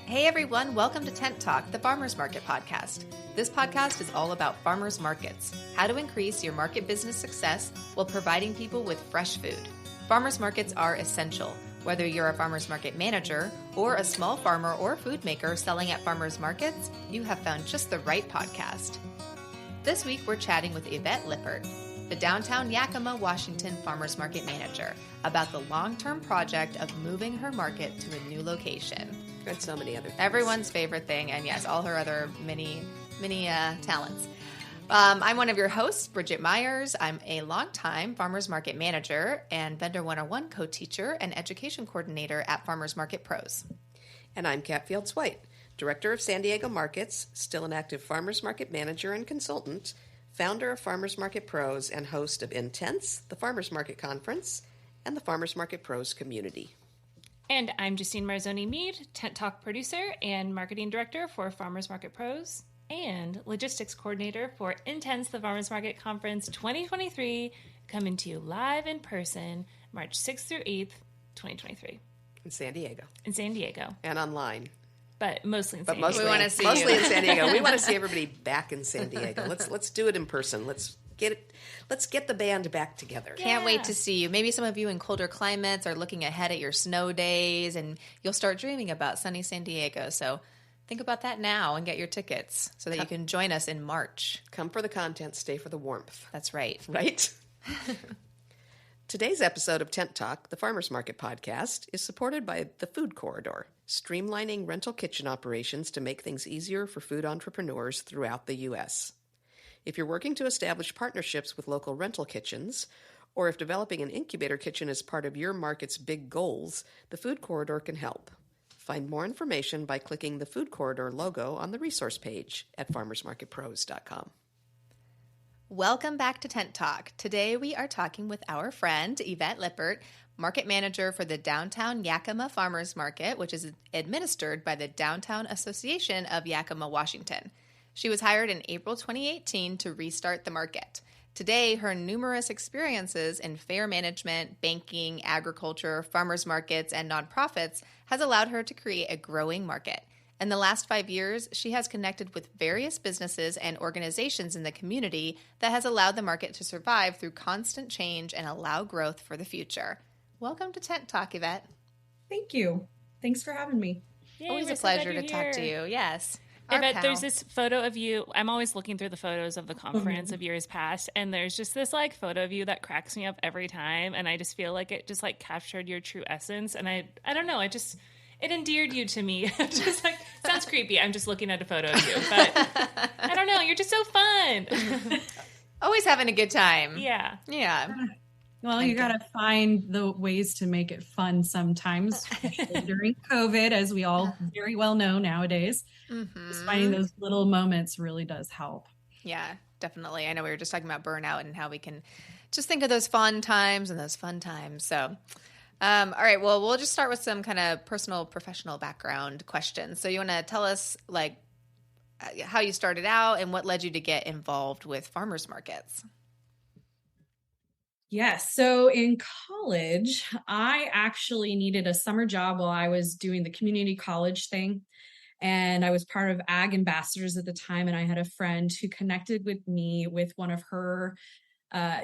Hey everyone, welcome to Tent Talk, the Farmers Market podcast. This podcast is all about farmers markets, how to increase your market business success while providing people with fresh food. Farmers markets are essential. Whether you're a farmers market manager or a small farmer or food maker selling at farmers markets, you have found just the right podcast. This week we're chatting with Yvette Lippert, the Downtown Yakima, Washington Farmers Market Manager, about the long-term project of moving her market to a new location. And so many other things. Everyone's favorite thing, and yes, all her other many talents. I'm one of your hosts, Bridget Myers. I'm a longtime Farmers Market Manager and Vendor 101 co-teacher and education coordinator at Farmers Market Pros. And I'm Kat Fields-White, Director of San Diego Markets, still an active Farmers Market Manager and consultant, founder of Farmers Market Pros, and host of Intense, the Farmers Market Conference, and the Farmers Market Pros community. And I'm Justine Marzoni-Mead, Tent Talk producer and marketing director for Farmers Market Pros and logistics coordinator for Intense, the Farmers Market Conference 2023, coming to you live in person March 6th through 8th, 2023. In San Diego. In San Diego. And online. But mostly in San Diego. We want to see mostly you. in San Diego. We want to see everybody back in San Diego. Let's do it in person. Let's get the band back together. Can't wait to see you. Maybe some of you in colder climates are looking ahead at your snow days, and you'll start dreaming about sunny San Diego. So think about that now and get your tickets so that you can join us in March. Come for the content, stay for the warmth. That's right. Right? Today's episode of Tent Talk, the Farmers Market podcast, is supported by the Food Corridor, streamlining rental kitchen operations to make things easier for food entrepreneurs throughout the U.S. If you're working to establish partnerships with local rental kitchens, or if developing an incubator kitchen is part of your market's big goals, the Food Corridor can help. Find more information by clicking the Food Corridor logo on the resource page at farmersmarketpros.com. Welcome back to Tent Talk. Today we are talking with our friend Yvette Lippert, Market Manager for the Downtown Yakima Farmers Market, which is administered by the Downtown Association of Yakima, Washington. She was hired in April 2018 to restart the market. Today, her numerous experiences in fair management, banking, agriculture, farmers markets, and nonprofits has allowed her to create a growing market. In the last 5 years, she has connected with various businesses and organizations in the community that has allowed the market to survive through constant change and allow growth for the future. Welcome to Tent Talk, Yvette. Thank you. Thanks for having me. Yay, Always a pleasure to talk to you. Yes. Yvette, there's this photo of you. I'm always looking through the photos of the conference of years past, and there's just this photo of you that cracks me up every time, and I just feel like it just captured your true essence, and I don't know, it endeared you to me. Just sounds creepy. I'm just looking at a photo of you, but I don't know. You're just so fun. Always having a good time. Yeah. Yeah. Well, you got to find the ways to make it fun sometimes during COVID, as we all very well know nowadays. Mm-hmm. Just finding those little moments really does help. Yeah, definitely. I know we were just talking about burnout and how we can just think of those fun times and those fun times. So, all right, well, we'll just start with some kind of personal, professional background questions. So you want to tell us how you started out and what led you to get involved with farmers markets? Yes. So in college, I actually needed a summer job while I was doing the community college thing. And I was part of Ag Ambassadors at the time. And I had a friend who connected with me with one of her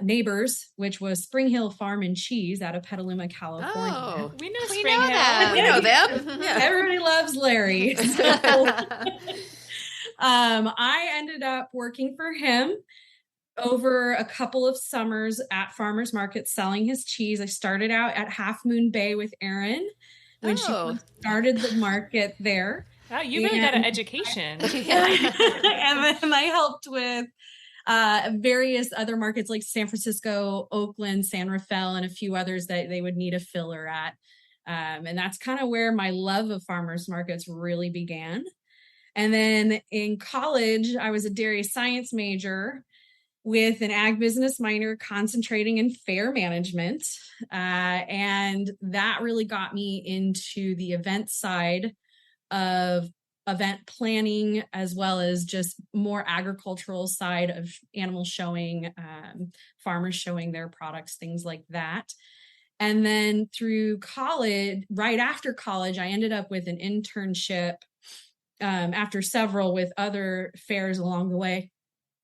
neighbors, which was Spring Hill Farm and Cheese out of Petaluma, California. Oh, we know Spring Hill. We know them. Yeah. Everybody loves Larry. So, I ended up working for him over a couple of summers at farmers market selling his cheese. I started out at Half Moon Bay with Erin when she started the market there. Wow, you really got an education. And I helped with various other markets like San Francisco, Oakland, San Rafael, and a few others that they would need a filler at. And that's kind of where my love of farmers markets really began. And then in college, I was a dairy science major with an ag business minor concentrating in fair management. And that really got me into the event side of event planning, as well as just more agricultural side of animal showing, farmers showing their products, things like that. And then through college, right after college, I ended up with an internship after several with other fairs along the way,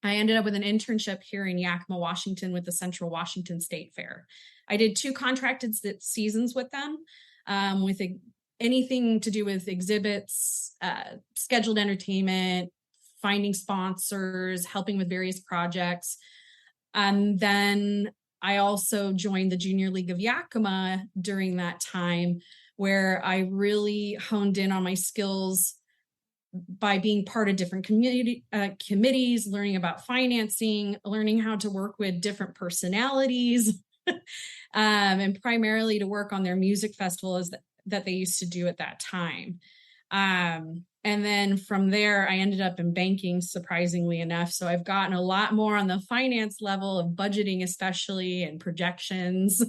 I ended up with an internship here in Yakima, Washington with the Central Washington State Fair. I did 2 contracted seasons with them, with anything to do with exhibits, scheduled entertainment, finding sponsors, helping with various projects. And then I also joined the Junior League of Yakima during that time, where I really honed in on my skills by being part of different committees, learning about financing, learning how to work with different personalities, and primarily to work on their music festivals that they used to do at that time. And then from there, I ended up in banking, surprisingly enough. So I've gotten a lot more on the finance level of budgeting, especially, and projections.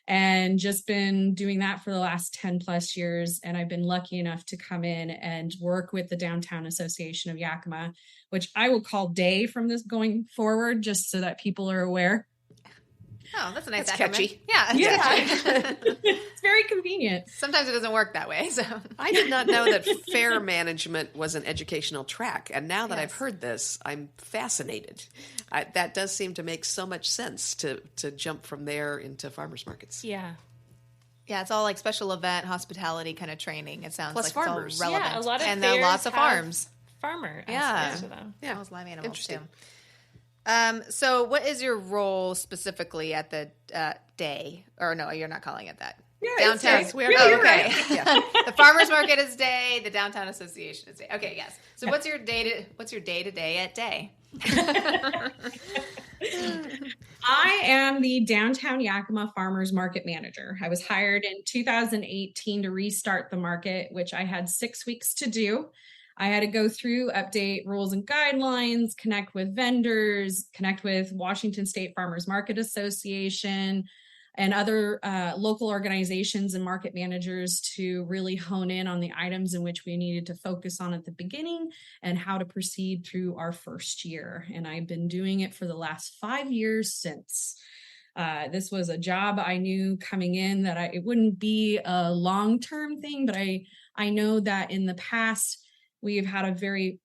And just been doing that for the last 10 plus years. And I've been lucky enough to come in and work with the Downtown Association of Yakima, which I will call DAY from this going forward, just so that people are aware. Oh, that's a nice That's acronym. catchy. Yeah. It's very convenient. Sometimes it doesn't work that way. So I did not know that fair management was an educational track. And now that I've heard this, I'm fascinated. That does seem to make so much sense to jump from there into farmers markets. Yeah. Yeah, it's all like special event, hospitality kind of training. It sounds Plus like farmers. it's all relevant. Yeah, a lot of and fairs lots of have farms. Farmer Yeah. aspects to them. Yeah, those live animals Interesting. too. So what is your role specifically at the day? Or no, you're not calling it that. Yeah, Downtown. Yes, we are. Oh, okay. Right. Yeah. The farmers market is day. The Downtown Association is day. Okay, yes. So what's your day to day at day? I am the Downtown Yakima Farmers Market Manager. I was hired in 2018 to restart the market, which I had 6 weeks to do. I had to go through, update rules and guidelines, connect with vendors, connect with Washington State Farmers Market Association and other local organizations and market managers to really hone in on the items in which we needed to focus on at the beginning and how to proceed through our first year. And I've been doing it for the last 5 years since. This was a job I knew coming in that it wouldn't be a long-term thing, but I know that in the past, we've had a very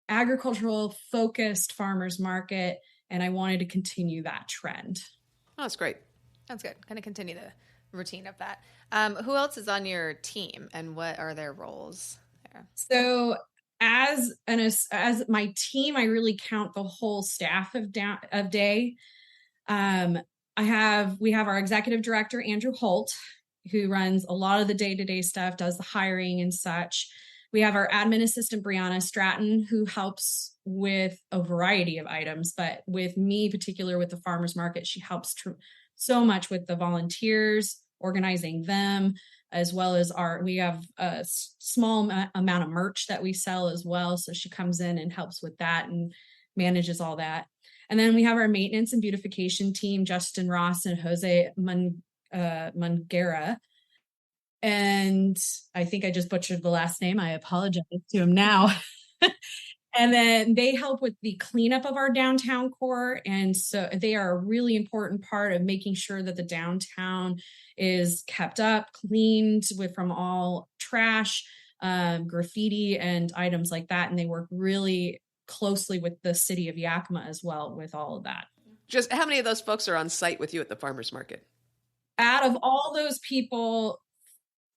agricultural focused farmers market, and I wanted to continue that trend. Oh, that's great. That's good. Kind of continue the routine of that. Who else is on your team, and what are their roles there? So as my team, I really count the whole staff of Day. We have our executive director, Andrew Holt, who runs a lot of the day-to-day stuff, does the hiring and such. We have our admin assistant, Brianna Stratton, who helps with a variety of items, but with me, particular with the farmers market, she helps so much with the volunteers, organizing them, as well as we have a small amount of merch that we sell as well. So she comes in and helps with that and manages all that. And then we have our maintenance and beautification team, Justin Ross and Jose Mungera. And I think I just butchered the last name. I apologize to him now. And then they help with the cleanup of our downtown core. And so they are a really important part of making sure that the downtown is kept up, cleaned from all trash, graffiti, and items like that. And they work really closely with the city of Yakima as well with all of that. Just how many of those folks are on site with you at the farmers market? Out of all those people,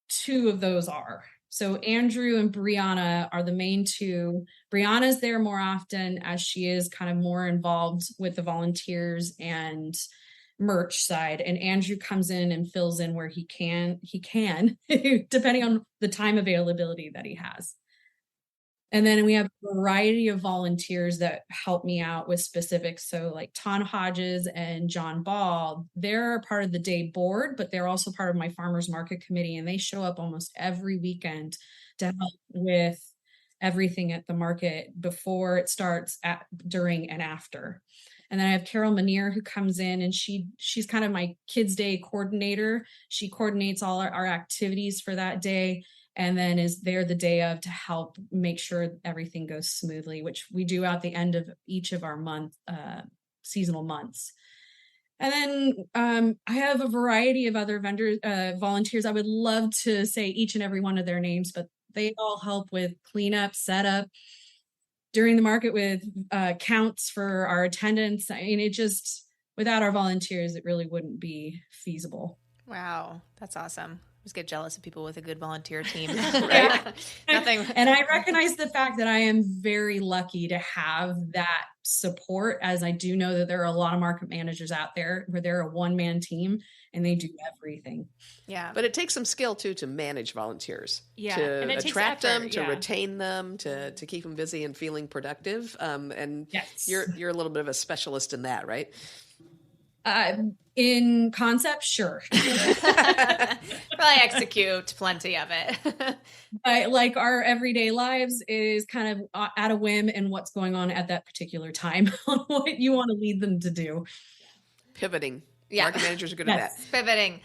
2 of those are. So Andrew and Brianna are the main 2. Brianna's there more often as she is kind of more involved with the volunteers and merch side. And Andrew comes in and fills in where he can, depending on the time availability that he has. And then we have a variety of volunteers that help me out with specifics. So like Ton Hodges and John Ball, they're a part of the day board, but they're also part of my farmers market committee. And they show up almost every weekend to help with everything at the market before it starts, during, and after. And then I have Carol Manier, who comes in, and she's kind of my kids' day coordinator. She coordinates all our activities for that day, and then is there the day of to help make sure everything goes smoothly, which we do at the end of each of our seasonal months. And then I have a variety of other volunteers. I would love to say each and every one of their names, but They all help with cleanup, setup during the market with counts for our attendance. I mean, it just, without our volunteers, it really wouldn't be feasible. Wow, that's awesome. I just get jealous of people with a good volunteer team. Right? Nothing. And I recognize the fact that I am very lucky to have that support, as I do know that there are a lot of market managers out there where they're a one-man team and they do everything. Yeah. But it takes some skill too to manage volunteers. Yeah. To And it takes attract them, effort, to yeah. retain them, to keep them busy and feeling productive. And Yes. you're a little bit of a specialist in that, right? In concept, sure. Probably execute plenty of it. But like our everyday lives is kind of at a whim and what's going on at that particular time on what you want to lead them to do. Pivoting. Yeah. Market managers are good at Yes. that. Pivoting.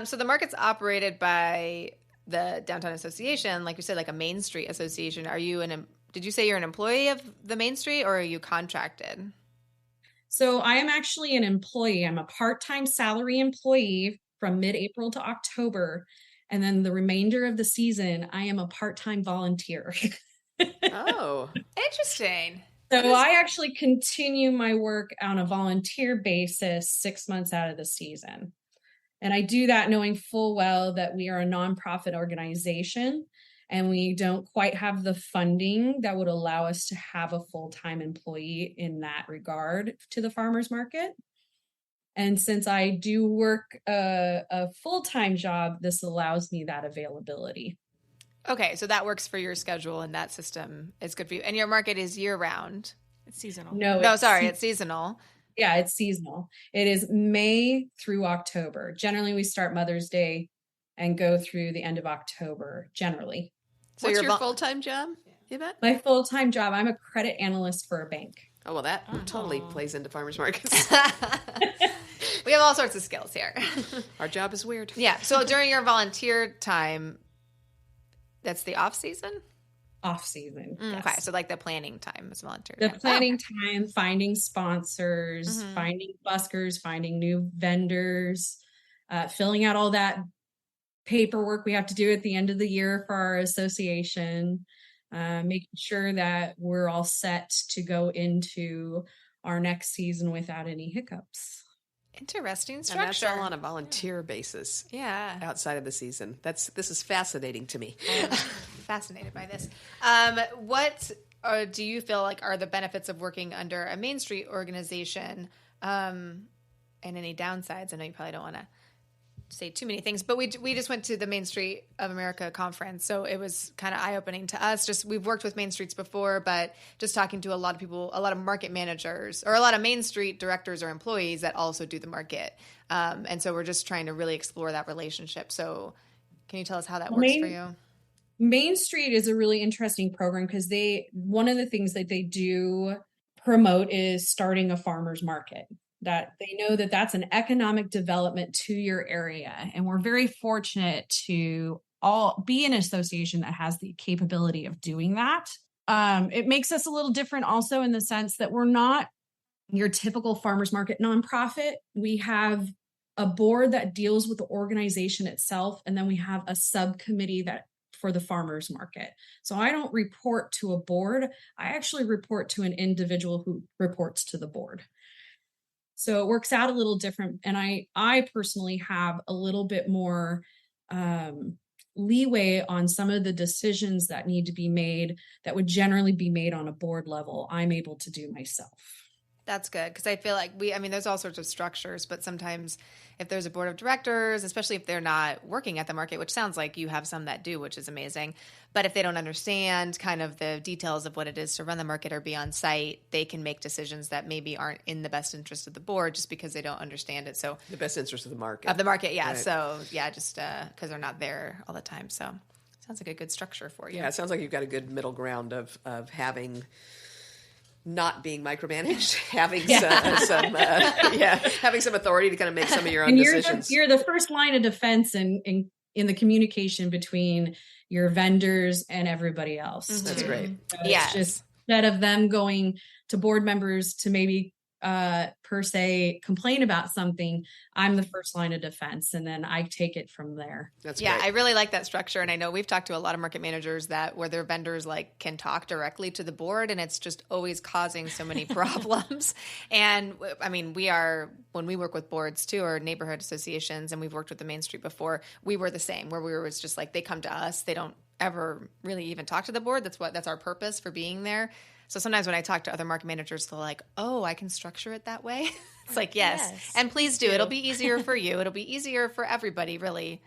So the market's operated by the Downtown Association, like you said, like a Main Street Association. Did you say you're an employee of the Main Street, or are you contracted? So I am actually an employee. I'm a part-time salary employee from mid-April to October. And then the remainder of the season, I am a part-time volunteer. Oh, Interesting. So I actually continue my work on a volunteer basis 6 months out of the season. And I do that knowing full well that we are a nonprofit organization and we don't quite have the funding that would allow us to have a full-time employee in that regard to the farmers market. And since I do work a full-time job, this allows me that availability. Okay, so that works for your schedule, and that system is good for you. And your market is year-round. It's seasonal. No, It's seasonal. Yeah, it's seasonal. It is May through October. Generally, we start Mother's Day and go through the end of October, generally. So what's you're your full-time job, Yvette? My full-time job, I'm a credit analyst for a bank. Oh, well, that totally plays into farmers markets. We have all sorts of skills here. Our job is weird. Yeah. So during your volunteer time, that's the off season? Off season. Yes. Okay. So like the planning time is volunteer. The time. planning time, finding sponsors, finding buskers, finding new vendors, filling out all that paperwork we have to do at the end of the year for our association, making sure that we're all set to go into our next season without any hiccups. Interesting And structure. that's all on a volunteer basis Yeah. outside of the season. This is fascinating to me. I'm fascinated by this. What do you feel like are the benefits of working under a Main Street organization, and any downsides? I know you probably don't want to say too many things, but we just went to the Main Street of America conference, so it was kind of eye-opening to us. Just we've worked with Main Streets before, but just talking to a lot of people, a lot of market managers, or a lot of Main Street directors or employees that also do the market, and so we're just trying to really explore that relationship. So, can you tell us how that works for you? Main Street is a really interesting program because one of the things that they do promote is starting a farmer's market. That they know that that's an economic development to your area. And we're very fortunate to all be an association that has the capability of doing that. It makes us a little different also in the sense that we're not your typical farmers market nonprofit. We have a board that deals with the organization itself. And then we have a subcommittee that for the farmers market. So I don't report to a board. I actually report to an individual who reports to the board. So it works out a little different. And I personally have a little bit more leeway on some of the decisions that need to be made that would generally be made on a board level. I'm able to do myself. That's good, because I feel like there's all sorts of structures, but sometimes if there's a board of directors, especially if they're not working at the market, which sounds like you have some that do, which is amazing, but if they don't understand kind of the details of what it is to run the market or be on site, they can make decisions that maybe aren't in the best interest of the board just because they don't understand it. So The best interest of the market. yeah. Right. So yeah, just because they're not there all the time. So sounds like a good structure for you. Yeah, it sounds like you've got a good middle ground of having not being micromanaged, having having some authority to kind of make some of your own And decisions. you're the first line of defense in the communication between your vendors and everybody else. That's too. great. So Yes. It's just instead of them going to board members to maybe per se complain about something, I'm the first line of defense, and then I take it from there. That's yeah, great. I really like that structure. And I know we've talked to a lot of market managers where their vendors like can talk directly to the board, and it's just always causing so many problems. And I mean, when we work with boards too, or neighborhood associations, and we've worked with the Main Street before, we were the same, where we were just like, they come to us, they don't ever really even talk to the board. That's our purpose for being there. So sometimes when I talk to other market managers, they're like, oh, I can structure it that way. It's like, yes. And please do. It'll be easier for you. It'll be easier for everybody, really.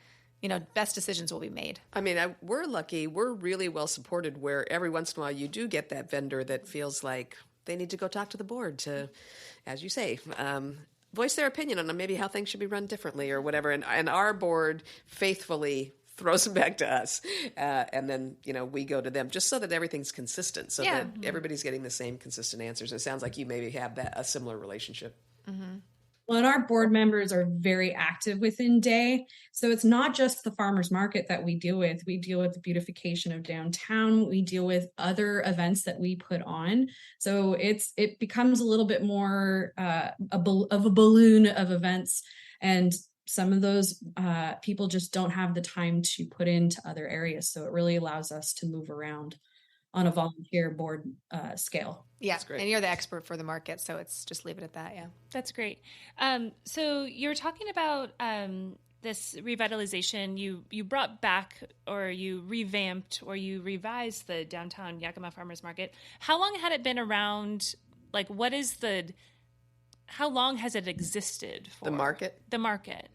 Best decisions will be made. I mean, we're lucky. We're really well supported where every once in a while you do get that vendor that feels like they need to go talk to the board to, as you say, voice their opinion on maybe how things should be run differently or whatever. And our board faithfully throws them back to us. And then, we go to them just so that everything's consistent, so that everybody's getting the same consistent answers. It sounds like you maybe have a similar relationship. Mm-hmm. Well, and our board members are very active within day. So it's not just the farmers market that we deal with. We deal with the beautification of downtown. We deal with other events that we put on. So it becomes a little bit more of a balloon of events. And some of those people just don't have the time to put into other areas. So it really allows us to move around on a volunteer board scale. Yeah, and you're the expert for the market, so it's just leave it at that. Yeah, that's great. So you're talking about this revitalization. You brought back, or you revamped, or you revised the Downtown Yakima Farmers Market. How long had it been around? Like, how long has it existed for? The market? The market.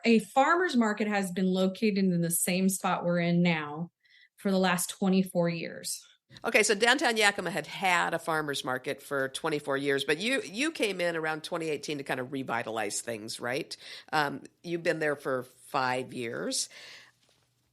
A farmers market has been located in the same spot we're in now for the last 24 years. Okay, so Downtown Yakima had a farmers market for 24 years, but you came in around 2018 to kind of revitalize things, right? You've been there for 5 years.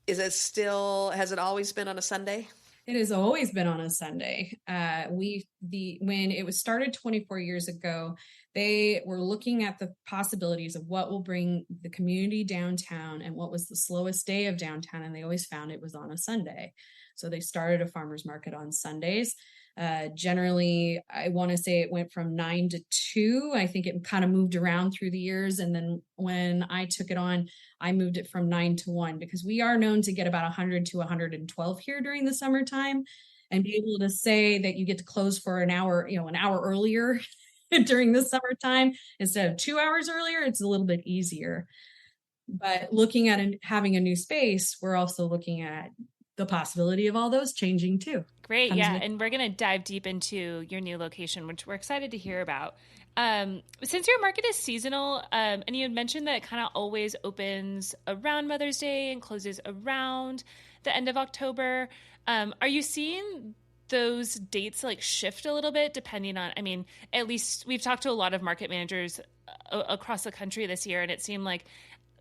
Has it always been on a Sunday? It has always been on a Sunday. When it was started 24 years ago, they were looking at the possibilities of what will bring the community downtown and what was the slowest day of downtown, and they always found it was on a Sunday. So they started a farmers market on Sundays. Generally, I want to say it went from 9 to 2. I think it kind of moved around through the years. And then when I took it on, I moved it from 9 to 1, because we are known to get about 100 to 112 here during the summertime, and be able to say that you get to close for an hour earlier during the summertime instead of 2 hours earlier. It's a little bit easier. But looking at having a new space, we're also looking at the possibility of all those changing too. Great. Yeah. And we're going to dive deep into your new location, which we're excited to hear about. Since your market is seasonal, and you had mentioned that it kind of always opens around Mother's Day and closes around the end of October, are you seeing those dates shift a little bit depending on, at least we've talked to a lot of market managers across the country this year, and it seemed like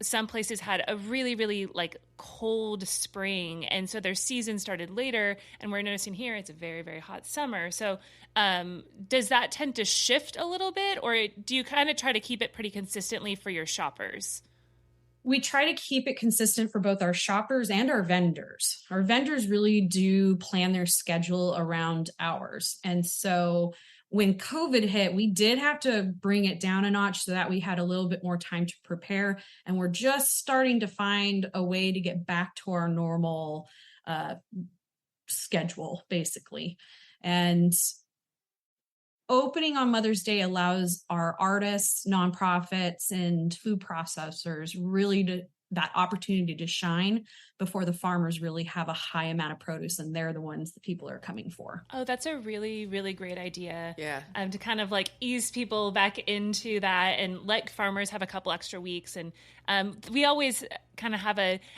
some places had a really, really cold spring, and so their season started later, and we're noticing here it's a very, very hot summer. So does that tend to shift a little bit, or do you kind of try to keep it pretty consistently for your shoppers? We try to keep it consistent for both our shoppers and our vendors. Our vendors really do plan their schedule around ours. And so when COVID hit, we did have to bring it down a notch so that we had a little bit more time to prepare. And we're just starting to find a way to get back to our normal schedule, basically. And opening on Mother's Day allows our artists, nonprofits, and food processors really that opportunity to shine before the farmers really have a high amount of produce, and they're the ones that people are coming for. Oh, that's a really, really great idea. Yeah. To kind of ease people back into that and let farmers have a couple extra weeks. And we always kind of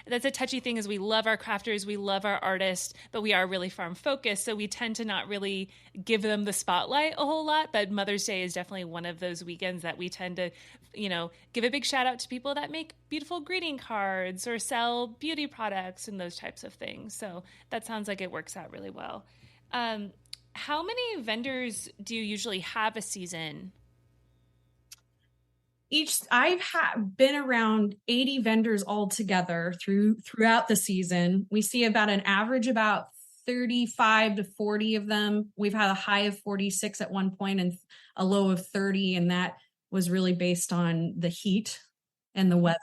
that's a touchy thing, is we love our crafters, we love our artists, but we are really farm focused. So we tend to not really give them the spotlight a whole lot. But Mother's Day is definitely one of those weekends that we tend to, give a big shout out to people that make beautiful greeting cards or sell beauty products and those types of things. So that sounds like it works out really well. How many vendors do you usually have a season? I've been around 80 vendors altogether throughout the season. We see about an average about 35 to 40 of them. We've had a high of 46 at one point and a low of 30. And that was really based on the heat and the weather,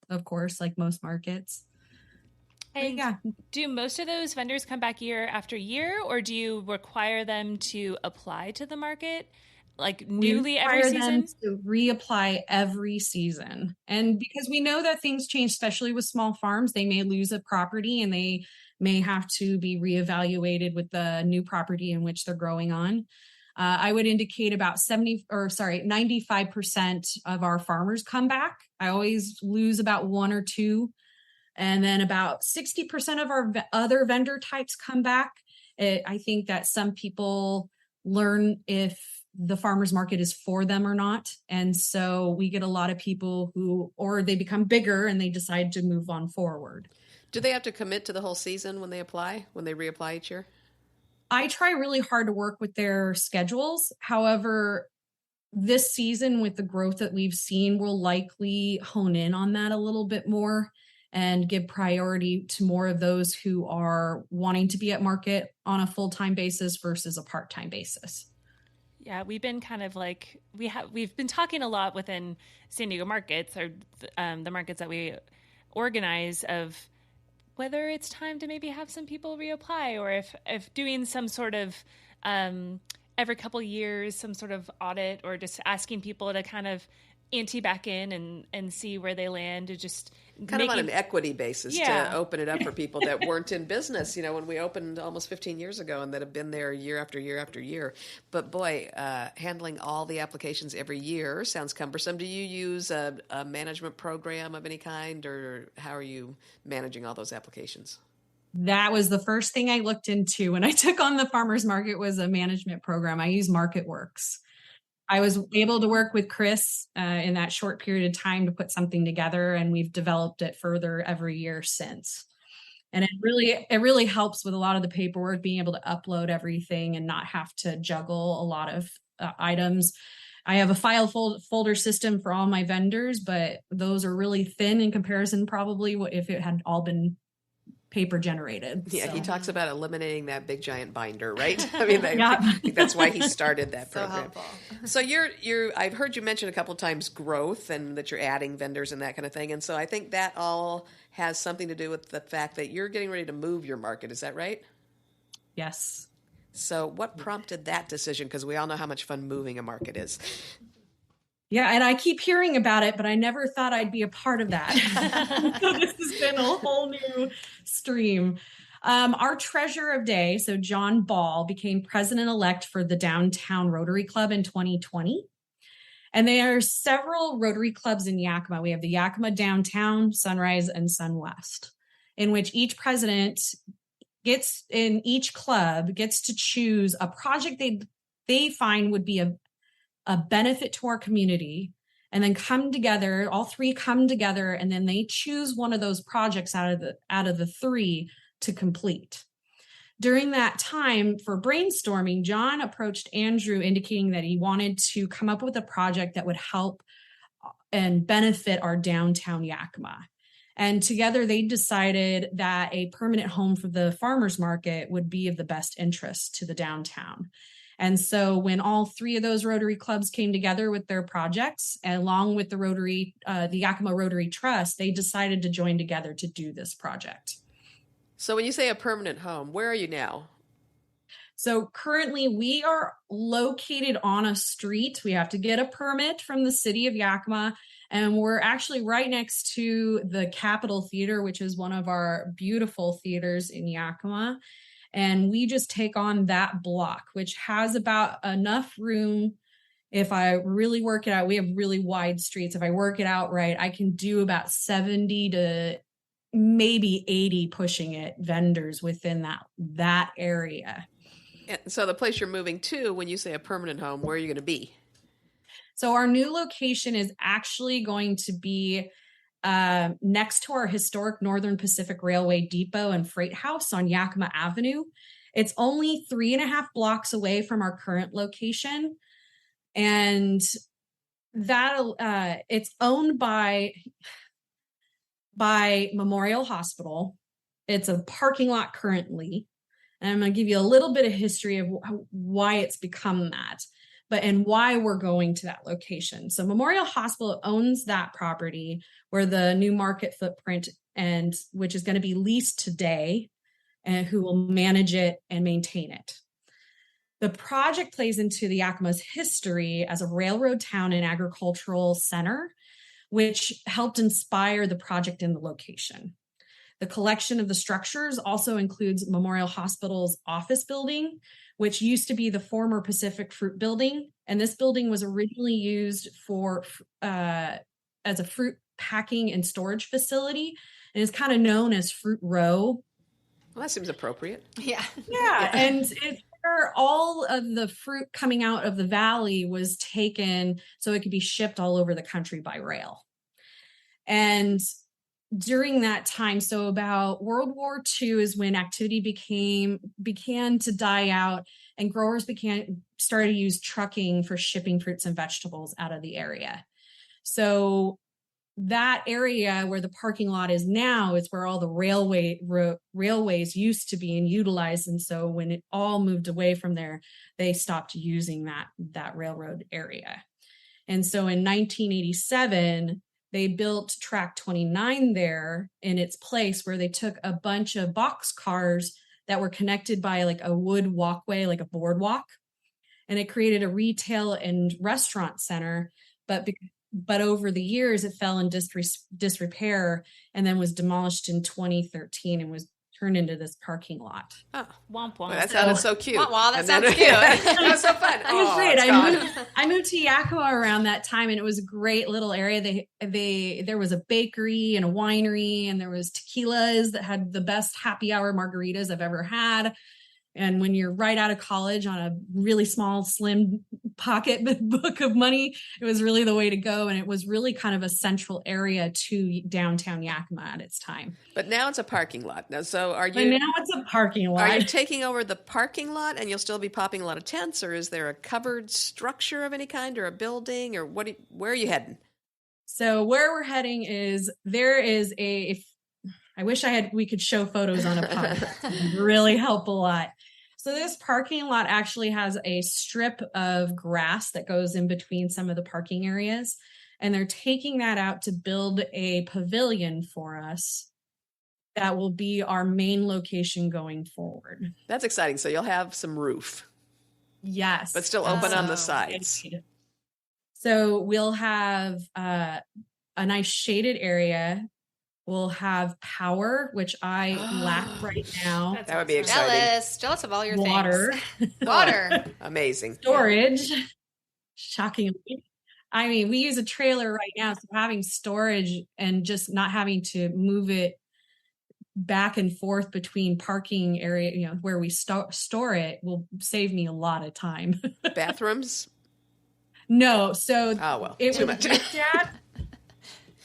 of course, like most markets. And yeah. Do most of those vendors come back year after year, or do you require them to apply to the market like newly every season? Them to reapply every season. And because we know that things change, especially with small farms, they may lose a property and they may have to be reevaluated with the new property in which they're growing on. I would indicate about 95% of our farmers come back. I always lose about one or two. And then about 60% of our other vendor types come back. I think that some people learn if the farmers market is for them or not. And so we get a lot of people or they become bigger and they decide to move on forward. Do they have to commit to the whole season when they reapply each year? I try really hard to work with their schedules. However, this season with the growth that we've seen, we'll likely hone in on that a little bit more and give priority to more of those who are wanting to be at market on a full-time basis versus a part-time basis. Yeah, we've been kind of like, we've been talking a lot within San Diego markets, or the markets that we organize, of whether it's time to maybe have some people reapply, or if doing some sort of every couple years, some sort of audit, or just asking people to kind of ante back in and see where they land, to just kind of on an equity basis, yeah, to open it up for people that weren't in business, when we opened almost 15 years ago and that have been there year after year after year. But boy, handling all the applications every year sounds cumbersome. Do you use a management program of any kind, or how are you managing all those applications? That was the first thing I looked into when I took on the farmers market, was a management program. I use MarketWorks. I was able to work with Chris in that short period of time to put something together, and we've developed it further every year since. And it really helps with a lot of the paperwork, being able to upload everything and not have to juggle a lot of items. I have a file folder system for all my vendors, but those are really thin in comparison, probably, if it had all been paper generated. Yeah, so. He talks about eliminating that big giant binder, right? I mean, I think that's why he started that program. So I've heard you mention a couple of times growth, and that you're adding vendors and that kind of thing. And so I think that all has something to do with the fact that you're getting ready to move your market. Is that right? Yes. So what prompted that decision? Because we all know how much fun moving a market is. Yeah, and I keep hearing about it, but I never thought I'd be a part of that. So this has been a whole new stream. Our treasurer of day, so John Ball, became president-elect for the Downtown Rotary Club in 2020. And there are several Rotary clubs in Yakima. We have the Yakima Downtown, Sunrise, and Sunwest, in which each president in each club gets to choose a project they find would be a benefit to our community, and then all three come together, and then they choose one of those projects out of the three to complete. During that time for brainstorming, John approached Andrew, indicating that he wanted to come up with a project that would help and benefit our downtown Yakima. And together they decided that a permanent home for the farmers market would be of the best interest to the downtown. And so when all three of those Rotary clubs came together with their projects, along with the Yakima Rotary Trust, they decided to join together to do this project. So when you say a permanent home, where are you now? So currently we are located on a street. We have to get a permit from the city of Yakima, and we're actually right next to the Capitol Theater, which is one of our beautiful theaters in Yakima. And we just take on that block, which has about enough room. If I really work it out, we have really wide streets. If I work it out right, I can do about 70 to maybe 80 pushing it vendors within that area. And so the place you're moving to, when you say a permanent home, where are you going to be? So our new location is actually going to be next to our historic Northern Pacific Railway depot and freight house on Yakima Avenue. It's only 3.5 blocks away from our current location. And that it's owned by Memorial Hospital. It's a parking lot currently. And I'm going to give you a little bit of history of why it's become that, and why we're going to that location. So Memorial Hospital owns that property where the new market footprint, and which is going to be leased today, and who will manage it and maintain it. The project plays into the Yakima's history as a railroad town and agricultural center, which helped inspire the project in the location. The collection of the structures also includes Memorial Hospital's office building, which used to be the former Pacific Fruit Building. And this building was originally used for as a fruit packing and storage facility, and is kind of known as Fruit Row. Well, that seems appropriate. Yeah. Yeah. And it's where all of the fruit coming out of the valley was taken so it could be shipped all over the country by rail. And during that time, so about World War II is when activity began to die out, and growers started to use trucking for shipping fruits and vegetables out of the area. So that area where the parking lot is now is where all the railways used to be and utilized. And so when it all moved away from there, they stopped using that railroad area. And so in 1987, they built track 29 there in its place, where they took a bunch of box cars that were connected by like a wood walkway, like a boardwalk, and it created a retail and restaurant center. But over the years, it fell in disrepair and then was demolished in 2013 and was turned into this parking lot. Oh, womp womp. well, that sounded so cute. Wow, that sounds cute. That was so fun. It was great. I moved to Yakima around that time, and it was a great little area. There was a bakery and a winery, and there was tequilas that had the best happy hour margaritas I've ever had. And when you're right out of college on a really small, slim pocket book of money, it was really the way to go. And it was really kind of a central area to downtown Yakima at its time. But now it's a parking lot. Now, so Now it's a parking lot. Are you taking over the parking lot, and you'll still be popping a lot of tents, or is there a covered structure of any kind, or a building, or where are you heading? So where we're heading is I wish we could show photos on a podcast. It would really help a lot. So this parking lot actually has a strip of grass that goes in between some of the parking areas, and they're taking that out to build a pavilion for us that will be our main location going forward. That's exciting. So you'll have some roof. Yes. But still open on the sides. So we'll have a nice shaded area. We'll have power, which I lack right now. That would be exciting. Jealous of all your Water. things. Water. Amazing. Storage. Shockingly. I mean, we use a trailer right now, so having storage and just not having to move it back and forth between parking area, where we store it, will save me a lot of time. Bathrooms? No. So too much.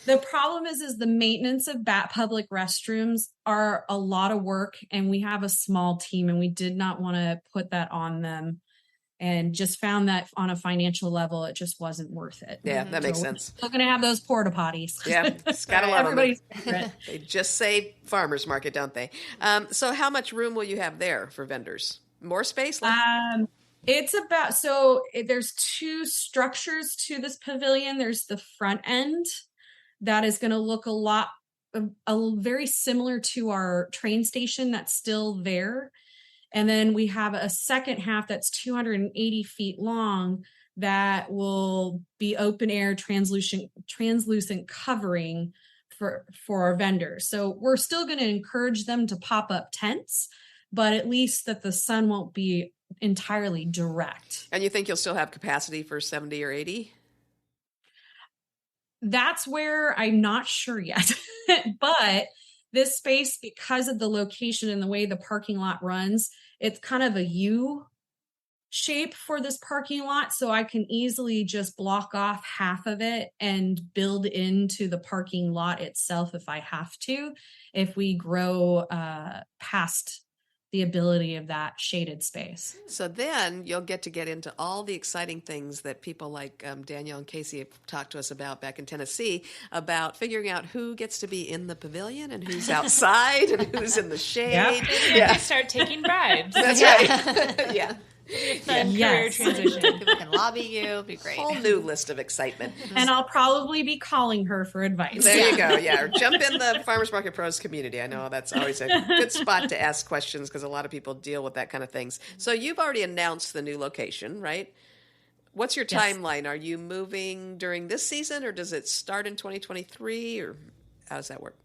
The problem is the maintenance of public restrooms are a lot of work, and we have a small team, and we did not want to put that on them, and just found that on a financial level, it just wasn't worth it. Yeah, that makes sense. We're going to have those porta potties. Yeah, it's got to love Everybody's them. They just say farmers market, don't they? So how much room will you have there for vendors? More space? It's there's two structures to this pavilion. There's the front end that is going to look very similar to our train station that's still there. And then we have a second half that's 280 feet long that will be open air, translucent covering for our vendors. So we're still going to encourage them to pop up tents, but at least that the sun won't be entirely direct. And you think you'll still have capacity for 70 or 80? That's where I'm not sure yet. But this space, because of the location and the way the parking lot runs, it's kind of a U shape for this parking lot. So I can easily just block off half of it and build into the parking lot itself if I have to, if we grow past the ability of that shaded space. So then you'll get into all the exciting things that people like Danielle and Casey have talked to us about back in Tennessee, about figuring out who gets to be in the pavilion and who's outside and who's in the shade. Yeah. Start taking bribes. That's right. Yeah. Fun career transition. People can lobby you. It'd be great. Whole new list of excitement. And I'll probably be calling her for advice. There you go. Yeah. Or jump in the Farmers Market Pros community. I know that's always a good spot to ask questions because a lot of people deal with that kind of things. So you've already announced the new location, right? What's your timeline? Are you moving during this season, or does it start in 2023, or how does that work?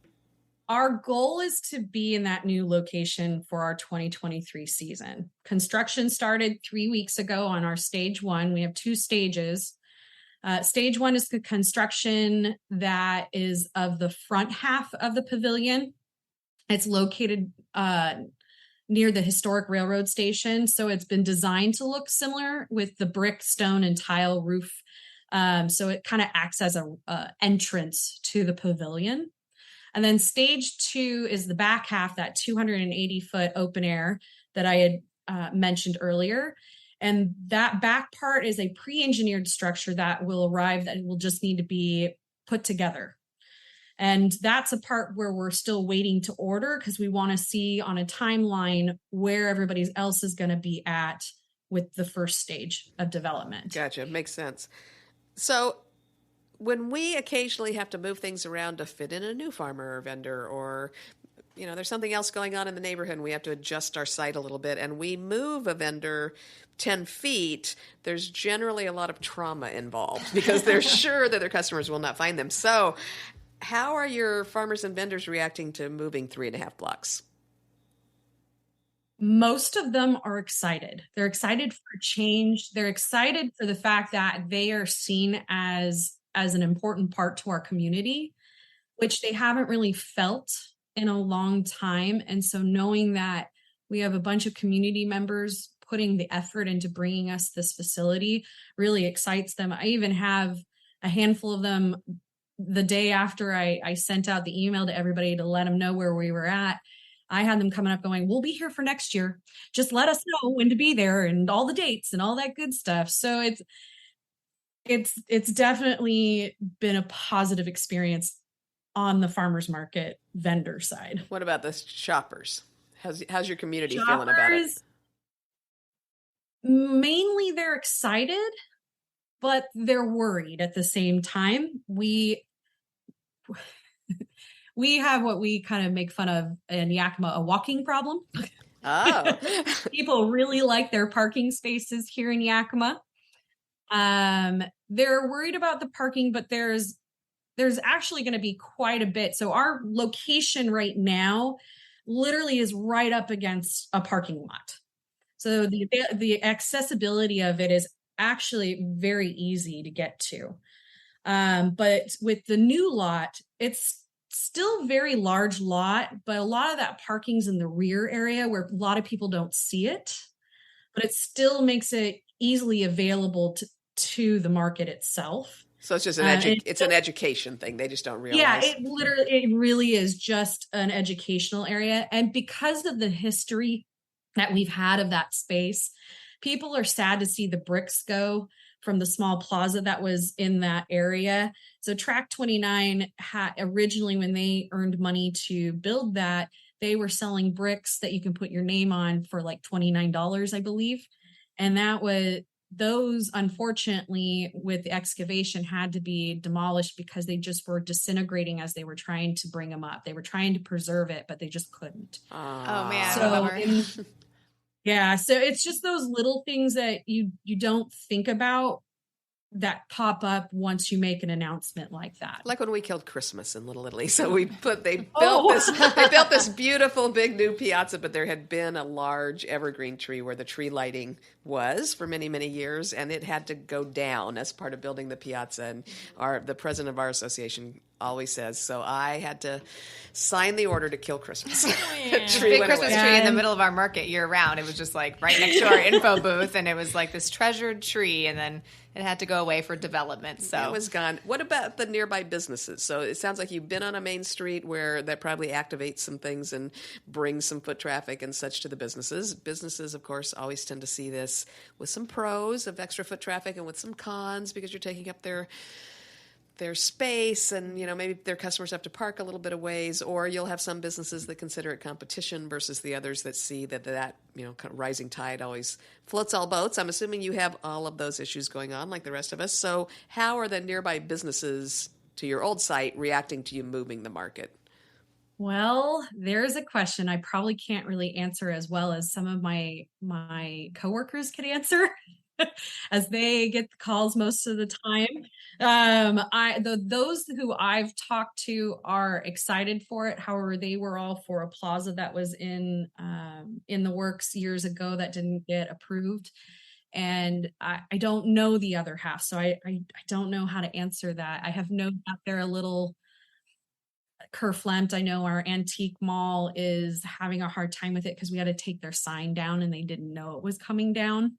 Our goal is to be in that new location for our 2023 season. Construction started 3 weeks ago on our stage 1. We have 2 stages. Stage 1 is the construction that is of the front half of the pavilion. It's located near the historic railroad station. So it's been designed to look similar with the brick, stone, and tile roof. So it kind of acts as a entrance to the pavilion. And then stage 2 is the back half, that 280-foot open air that I had mentioned earlier. And that back part is a pre-engineered structure that will arrive, that will just need to be put together. And that's a part where we're still waiting to order because we want to see on a timeline where everybody else is going to be at with the first stage of development. Gotcha. Makes sense. So when we occasionally have to move things around to fit in a new farmer or vendor, or there's something else going on in the neighborhood and we have to adjust our site a little bit, and we move a vendor 10 feet, there's generally a lot of trauma involved because they're sure that their customers will not find them. So how are your farmers and vendors reacting to moving 3.5 blocks? Most of them are excited. They're excited for change. They're excited for the fact that they are seen as an important part to our community, which they haven't really felt in a long time. And so knowing that we have a bunch of community members putting the effort into bringing us this facility really excites them. I even have a handful of them the day after I sent out the email to everybody to let them know where we were at. I had them coming up going, we'll be here for next year. Just let us know when to be there and all the dates and all that good stuff. So it's definitely been a positive experience on the farmers market vendor side. What about the shoppers? How's your community feeling about it? Mainly they're excited, but they're worried at the same time. We have what we kind of make fun of in Yakima, a walking problem. Oh. People really like their parking spaces here in Yakima. They're worried about the parking, but there's actually going to be quite a bit. So our location right now literally is right up against a parking lot. So the accessibility of it is actually very easy to get to. But with the new lot, it's still very large lot, but a lot of that parking's in the rear area where a lot of people don't see it, but it still makes it easily available to the market itself. So it's just an education thing. They just don't realize. Yeah, it really is just an educational area. And because of the history that we've had of that space, people are sad to see the bricks go from the small plaza that was in that area. So Track 29 had originally, when they earned money to build that, they were selling bricks that you can put your name on for like $29, I believe. And those, unfortunately, with the excavation had to be demolished because they just were disintegrating as they were trying to bring them up. They were trying to preserve it, but they just couldn't. Oh man. So yeah, so it's just those little things that you don't think about that pop up once you make an announcement like that. Like when we killed Christmas in Little Italy. So they built this beautiful big new piazza, but there had been a large evergreen tree where the tree lighting was for many, many years, and it had to go down as part of building the piazza. And the president of our association always says. So I had to sign the order to kill Christmas. Big Christmas tree in the middle of our market year round. It was just like right next to our info booth, and it was like this treasured tree, and then it had to go away for development. So it was gone. What about the nearby businesses? So it sounds like you've been on a main street where that probably activates some things and brings some foot traffic and such to the businesses. Businesses, of course, always tend to see this with some pros of extra foot traffic and with some cons because you're taking up their space, and maybe their customers have to park a little bit of ways, or you'll have some businesses that consider it competition versus the others that see that kind of rising tide always floats all boats. I'm assuming you have all of those issues going on like the rest of us. So how are the nearby businesses to your old site reacting to you moving the market? Well, there's a question I probably can't really answer as well as some of my coworkers could answer. As they get the calls most of the time. Those who I've talked to are excited for it. However, they were all for a plaza that was in the works years ago that didn't get approved. And I don't know the other half, so I don't know how to answer that. I have no doubt they're a little kerflumped. I know our antique mall is having a hard time with it because we had to take their sign down and they didn't know it was coming down.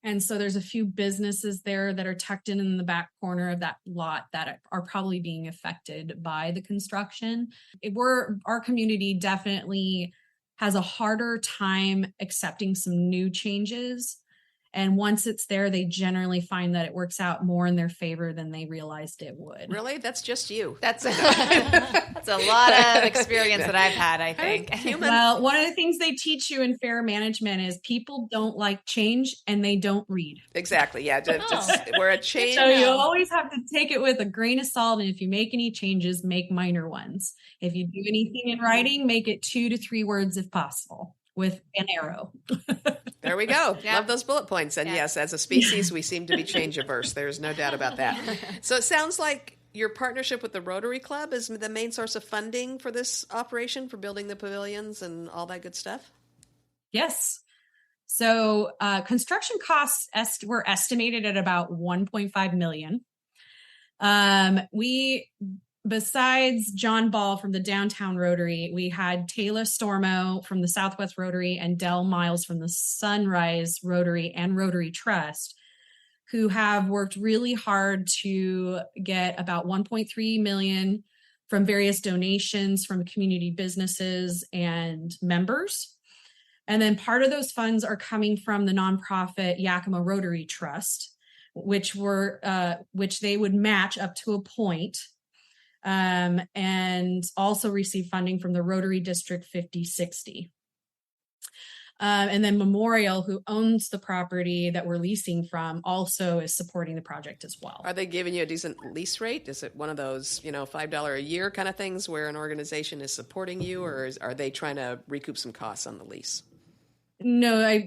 And so there's a few businesses there that are tucked in the back corner of that lot that are probably being affected by the construction. Our community definitely has a harder time accepting some new changes. And once it's there, they generally find that it works out more in their favor than they realized it would. Really? That's just you. That's a lot of experience that I've had, I think. Well, one of the things they teach you in fair management is people don't like change and they don't read. Exactly. Yeah. We're a change. So you always have to take it with a grain of salt. And if you make any changes, make minor ones. If you do anything in writing, make it 2 to 3 words if possible, with an arrow. There we go. Yep. Love those bullet points. And yes, as a species, we seem to be change averse. There's no doubt about that. So it sounds like your partnership with the Rotary Club is the main source of funding for this operation, for building the pavilions and all that good stuff? Yes. So construction costs were estimated at about $1.5 million. Besides John Ball from the Downtown Rotary, we had Taylor Stormo from the Southwest Rotary and Del Miles from the Sunrise Rotary and Rotary Trust, who have worked really hard to get about $1.3 million from various donations from community businesses and members. And then part of those funds are coming from the nonprofit Yakima Rotary Trust, which they would match up to a point. And also receive funding from the Rotary District 5060. And then Memorial, who owns the property that we're leasing from, also is supporting the project as well. Are they giving you a decent lease rate? Is it one of those, $5 a year kind of things where an organization is supporting you, or are they trying to recoup some costs on the lease? No,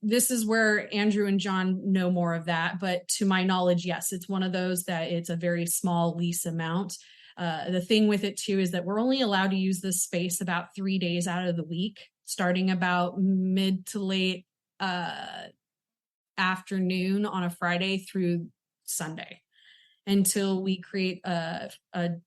this is where Andrew and John know more of that. But to my knowledge, yes, it's one of those that it's a very small lease amount. The thing with it, too, is that we're only allowed to use this space about 3 days out of the week, starting about mid to late afternoon on a Friday through Sunday, until we create a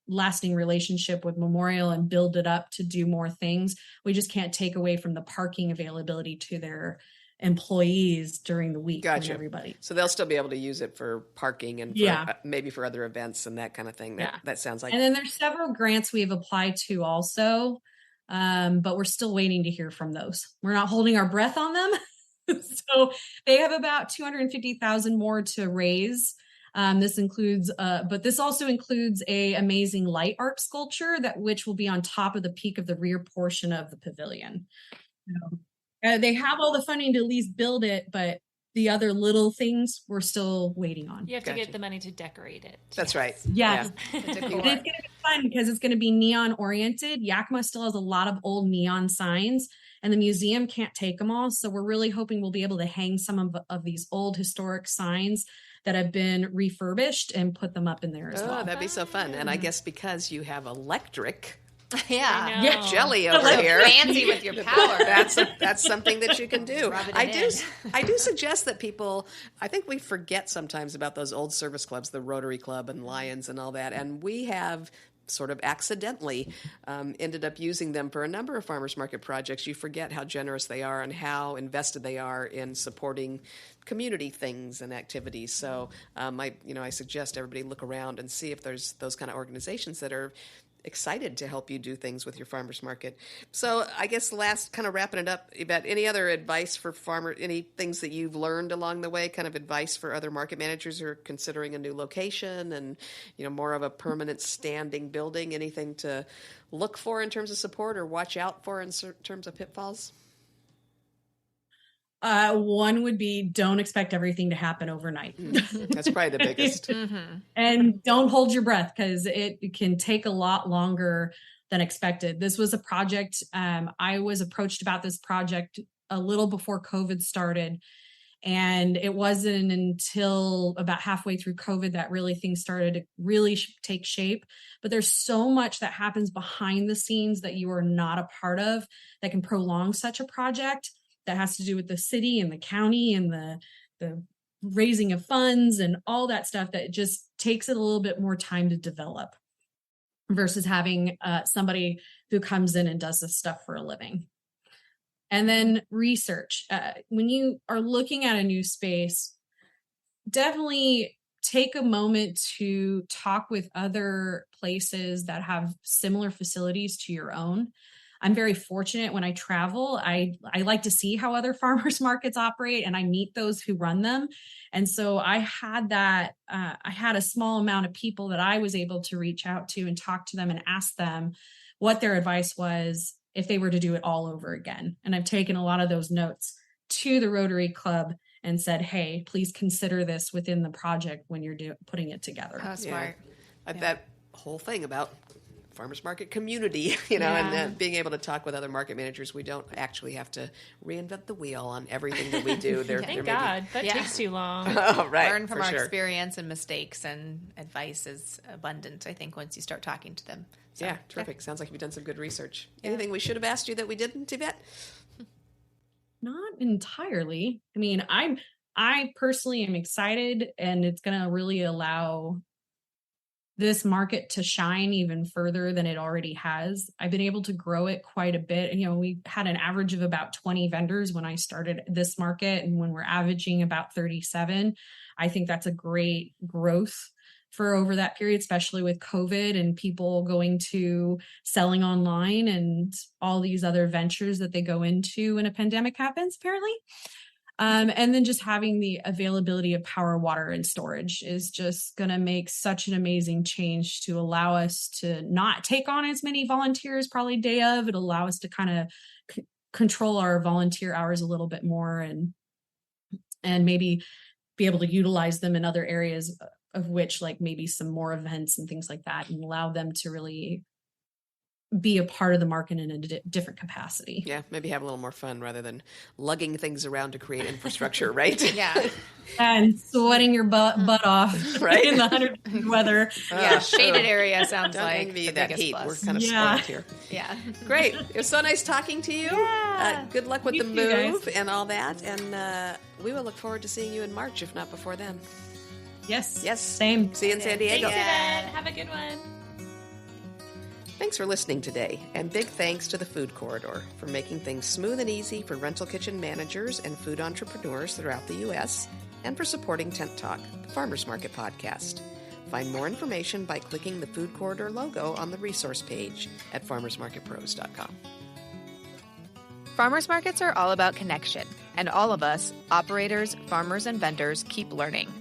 lasting relationship with Memorial and build it up to do more things. We just can't take away from the parking availability to their employees during the week. Gotcha. From everybody. So they'll still be able to use it for parking and maybe for other events and that kind of thing. That sounds like. And then there's several grants we have applied to also, but we're still waiting to hear from those. We're not holding our breath on them. So they have about $250,000 more to raise. This includes, but this also includes a amazing light art sculpture which will be on top of the peak of the rear portion of the pavilion. They have all the funding to at least build it, but the other little things we're still waiting on. You have to get the money to decorate it. That's right. Yes. Yeah. And it's going to be fun because it's going to be neon oriented. Yakima still has a lot of old neon signs, and the museum can't take them all. So we're really hoping we'll be able to hang some of these old historic signs that have been refurbished and put them up in there as well. That'd be so fun. And I guess because you have electric, Yeah. I know. Jelly over So here. fancy with your power. That's something that you can do. Rub it I in. do suggest that people, I think we forget sometimes about those old service clubs, the Rotary Club and Lions and all that, and we have sort of accidentally ended up using them for a number of farmers market projects. You forget how generous they are and how invested they are in supporting community things and activities. So I suggest everybody look around and see if there's those kind of organizations that are excited to help you do things with your farmers market. So I guess last, kind of wrapping it up, Yvette, any other advice for any things that you've learned along the way, kind of advice for other market managers who are considering a new location and, more of a permanent standing building, anything to look for in terms of support or watch out for in terms of pitfalls? One would be, don't expect everything to happen overnight. That's probably the biggest. And don't hold your breath, because it can take a lot longer than expected. This was a project. I was approached about this project a little before COVID started. And it wasn't until about halfway through COVID that really things started to really take shape. But there's so much that happens behind the scenes that you are not a part of that can prolong such a project. That has to do with the city and the county and the raising of funds and all that stuff, that just takes it a little bit more time to develop versus having somebody who comes in and does this stuff for a living. And then research. When you are looking at a new space, definitely take a moment to talk with other places that have similar facilities to your own. I'm very fortunate when I travel. I like to see how other farmers markets operate, and I meet those who run them. And so I had a small amount of people that I was able to reach out to and talk to them and ask them what their advice was if they were to do it all over again. And I've taken a lot of those notes to the Rotary Club and said, hey, please consider this within the project when you're putting it together. Oh, smart. Yeah. That whole thing about farmers market community, and being able to talk with other market managers. We don't actually have to reinvent the wheel on everything that we do. Thank God. That takes too long. Oh, right. Learn from our experience and mistakes, and advice is abundant, I think, once you start talking to them. So, yeah, terrific. Sounds like you've done some good research. Anything we should have asked you that we didn't, Yvette? Not entirely. I mean, I personally am excited, and it's going to really allow this market to shine even further than it already has. I've been able to grow it quite a bit. We had an average of about 20 vendors when I started this market, and when we're averaging about 37, I think that's a great growth for over that period, especially with COVID and people going to selling online and all these other ventures that they go into when a pandemic happens, apparently. And then just having the availability of power, water, and storage is just going to make such an amazing change to allow us to not take on as many volunteers probably day of. It'll allow us to kind of control our volunteer hours a little bit more, and maybe be able to utilize them in other areas of which, like maybe some more events and things like that, and allow them to really be a part of the market in a different capacity. Yeah, maybe have a little more fun rather than lugging things around to create infrastructure, right? Yeah. And sweating your butt off right in the 100-degree weather. Yeah, shaded area sounds Don't like envy the that biggest heat. plus. We're kind of spoiled here. Yeah. Great. It was so nice talking to you. Yeah. Good luck with You the too, move guys. and all that. And we will look forward to seeing you in March, if not before then. Yes. Yes. Same. See you in San Diego. Thanks, Yvette. Have a good one. Thanks for listening today, and big thanks to the Food Corridor for making things smooth and easy for rental kitchen managers and food entrepreneurs throughout the U.S., and for supporting Tent Talk, the Farmers Market podcast. Find more information by clicking the Food Corridor logo on the resource page at farmersmarketpros.com. Farmers markets are all about connection, and all of us, operators, farmers, and vendors, keep learning.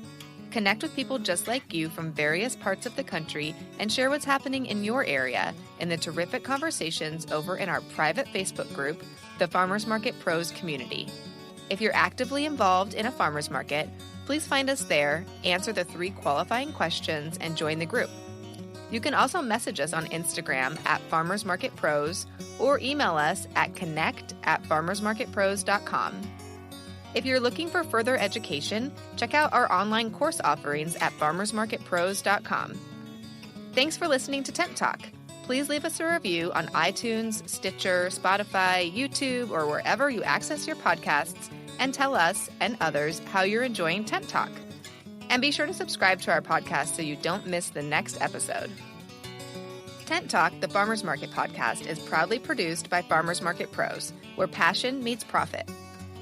Connect with people just like you from various parts of the country and share what's happening in your area in the terrific conversations over in our private Facebook group, the Farmers Market Pros Community. If you're actively involved in a farmers market, please find us there, answer the 3 qualifying questions, and join the group. You can also message us on Instagram at Farmers Market Pros or email us at connect@farmersmarketpros.com. If you're looking for further education, check out our online course offerings at farmersmarketpros.com. Thanks for listening to Tent Talk. please leave us a review on iTunes, Stitcher, Spotify, YouTube, or wherever you access your podcasts, and tell us and others how you're enjoying Tent Talk. And be sure to subscribe to our podcast so you don't miss the next episode. Tent Talk, the Farmers Market podcast, is proudly produced by Farmers Market Pros, where passion meets profit.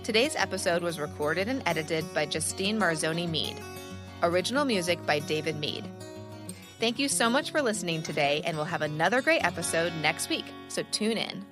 Today's episode was recorded and edited by Justine Marzoni Mead. Original music by David Mead. Thank you so much for listening today, and we'll have another great episode next week, so tune in.